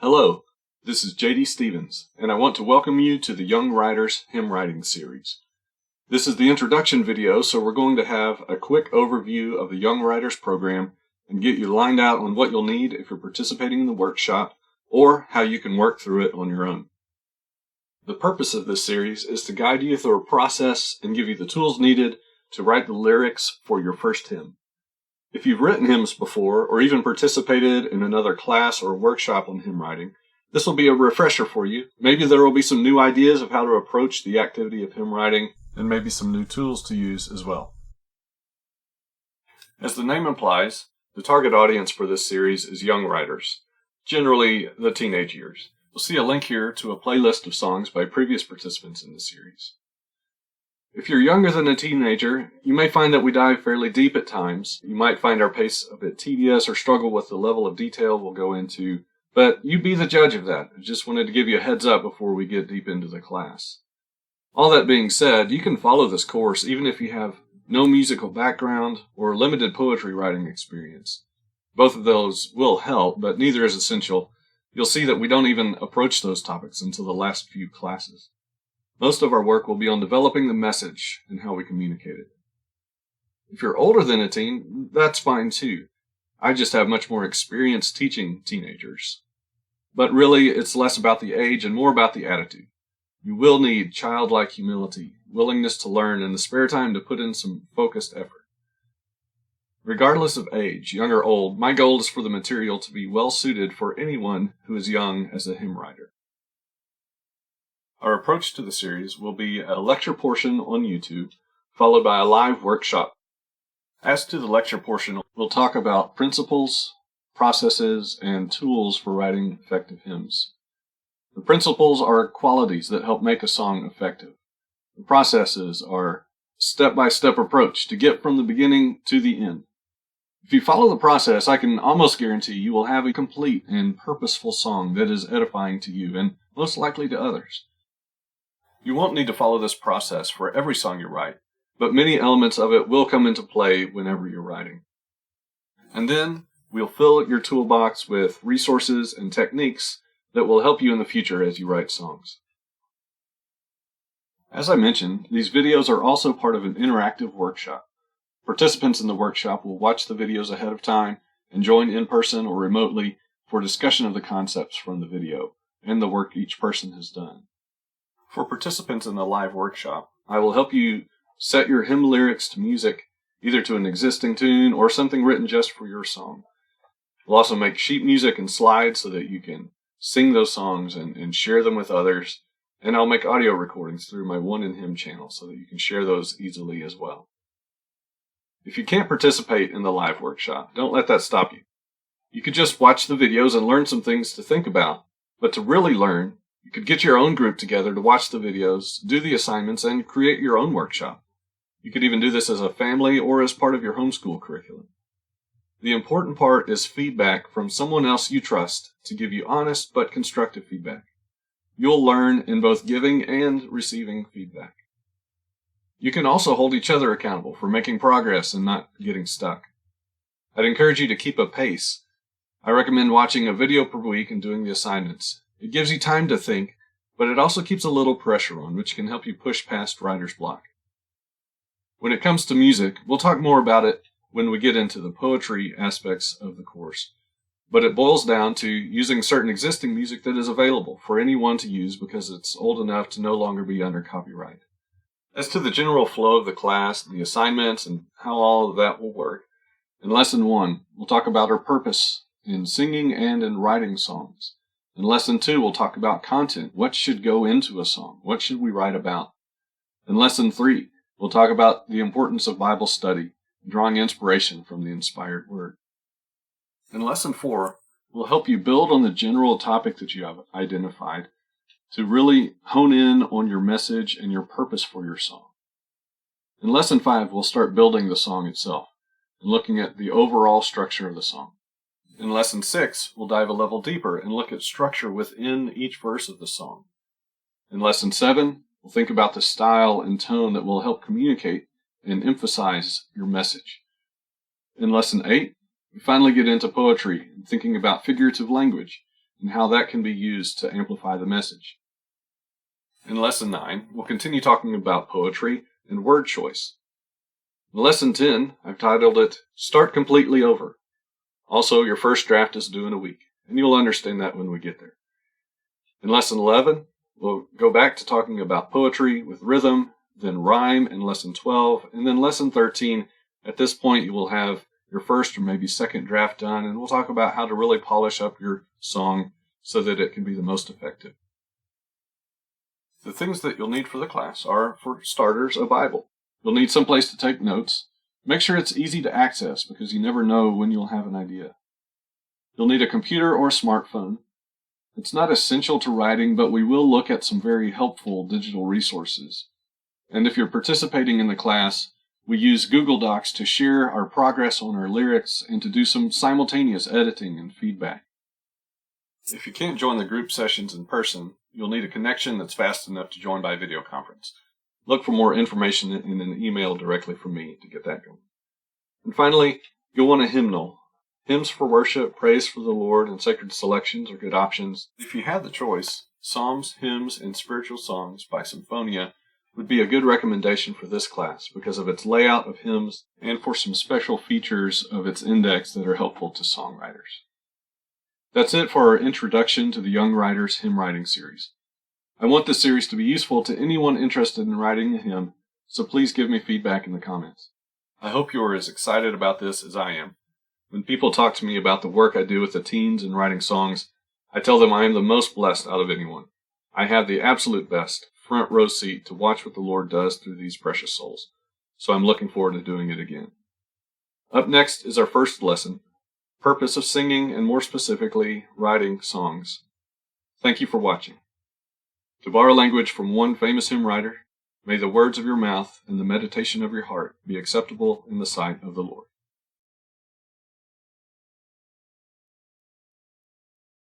Hello, this is J.D. Stevens, and I want to welcome you to the Young Writers Hymn Writing Series. This is the introduction video, so we're going to have a quick overview of the Young Writers program and get you lined out on what you'll need if you're participating in the workshop, or how you can work through it on your own. The purpose of this series is to guide you through a process and give you the tools needed to write the lyrics for your first hymn. If you've written hymns before, or even participated in another class or workshop on hymn writing, this will be a refresher for you. Maybe there will be some new ideas of how to approach the activity of hymn writing, and maybe some new tools to use as well. As the name implies, the target audience for this series is young writers, generally the teenage years. You'll see a link here to a playlist of songs by previous participants in the series. If you're younger than a teenager, you may find that we dive fairly deep at times. You might find our pace a bit tedious or struggle with the level of detail we'll go into, but you be the judge of that. I just wanted to give you a heads up before we get deep into the class. All that being said, you can follow this course even if you have no musical background or limited poetry writing experience. Both of those will help, but neither is essential. You'll see that we don't even approach those topics until the last few classes. Most of our work will be on developing the message and how we communicate it. If you're older than a teen, that's fine too. I just have much more experience teaching teenagers. But really, it's less about the age and more about the attitude. You will need childlike humility, willingness to learn, and the spare time to put in some focused effort. Regardless of age, young or old, my goal is for the material to be well suited for anyone who is young as a hymn writer. Our approach to the series will be a lecture portion on YouTube, followed by a live workshop. As to the lecture portion, we'll talk about principles, processes, and tools for writing effective hymns. The principles are qualities that help make a song effective. The processes are step-by-step approach to get from the beginning to the end. If you follow the process, I can almost guarantee you will have a complete and purposeful song that is edifying to you and most likely to others. You won't need to follow this process for every song you write, but many elements of it will come into play whenever you're writing. And then we'll fill your toolbox with resources and techniques that will help you in the future as you write songs. As I mentioned, these videos are also part of an interactive workshop. Participants in the workshop will watch the videos ahead of time and join in person or remotely for discussion of the concepts from the video and the work each person has done. For participants in the live workshop, I will help you set your hymn lyrics to music, either to an existing tune or something written just for your song. We'll also make sheet music and slides so that you can sing those songs and share them with others, and I'll make audio recordings through my One in Hymn channel so that you can share those easily as well. If you can't participate in the live workshop, don't let that stop you. You could just watch the videos and learn some things to think about, but to really learn, you could get your own group together to watch the videos, do the assignments, and create your own workshop. You could even do this as a family or as part of your homeschool curriculum. The important part is feedback from someone else you trust to give you honest but constructive feedback. You'll learn in both giving and receiving feedback. You can also hold each other accountable for making progress and not getting stuck. I'd encourage you to keep a pace. I recommend watching a video per week and doing the assignments. It gives you time to think, but it also keeps a little pressure on, which can help you push past writer's block. When it comes to music, we'll talk more about it when we get into the poetry aspects of the course. But it boils down to using certain existing music that is available for anyone to use because it's old enough to no longer be under copyright. As to the general flow of the class, the assignments, and how all of that will work, in Lesson 1, we'll talk about our purpose in singing and in writing songs. In Lesson 2, we'll talk about content. What should go into a song? What should we write about? In Lesson 3, we'll talk about the importance of Bible study, drawing inspiration from the inspired Word. In Lesson 4, we'll help you build on the general topic that you have identified to really hone in on your message and your purpose for your song. In Lesson 5, we'll start building the song itself and looking at the overall structure of the song. In Lesson 6, we'll dive a level deeper and look at structure within each verse of the song. In Lesson 7, we'll think about the style and tone that will help communicate and emphasize your message. In Lesson 8, we finally get into poetry and thinking about figurative language and how that can be used to amplify the message. In Lesson 9, we'll continue talking about poetry and word choice. In Lesson 10, I've titled it, Start Completely Over. Also, your first draft is due in a week, and you'll understand that when we get there. In Lesson 11, we'll go back to talking about poetry with rhythm, then rhyme in Lesson 12, and then Lesson 13. At this point, you will have your first or maybe second draft done, and we'll talk about how to really polish up your song so that it can be the most effective. The things that you'll need for the class are, for starters, a Bible. You'll need some place to take notes. Make sure it's easy to access because you never know when you'll have an idea. You'll need a computer or a smartphone. It's not essential to writing, but we will look at some very helpful digital resources. And if you're participating in the class, we use Google Docs to share our progress on our lyrics and to do some simultaneous editing and feedback. If you can't join the group sessions in person, you'll need a connection that's fast enough to join by video conference. Look for more information in an email directly from me to get that going. And finally, you'll want a hymnal. Hymns for worship, praise for the Lord, and sacred selections are good options. If you had the choice, psalms, hymns, and spiritual songs by Symphonia would be a good recommendation for this class because of its layout of hymns and for some special features of its index that are helpful to songwriters. That's it for our introduction to the Young Writers Hymn Writing Series. I want this series to be useful to anyone interested in writing a hymn, so please give me feedback in the comments. I hope you are as excited about this as I am. When people talk to me about the work I do with the teens in writing songs, I tell them I am the most blessed out of anyone. I have the absolute best front row seat to watch what the Lord does through these precious souls, so I'm looking forward to doing it again. Up next is our first lesson, purpose of singing and more specifically, writing songs. Thank you for watching. To borrow language from one famous hymn writer, may the words of your mouth and the meditation of your heart be acceptable in the sight of the Lord.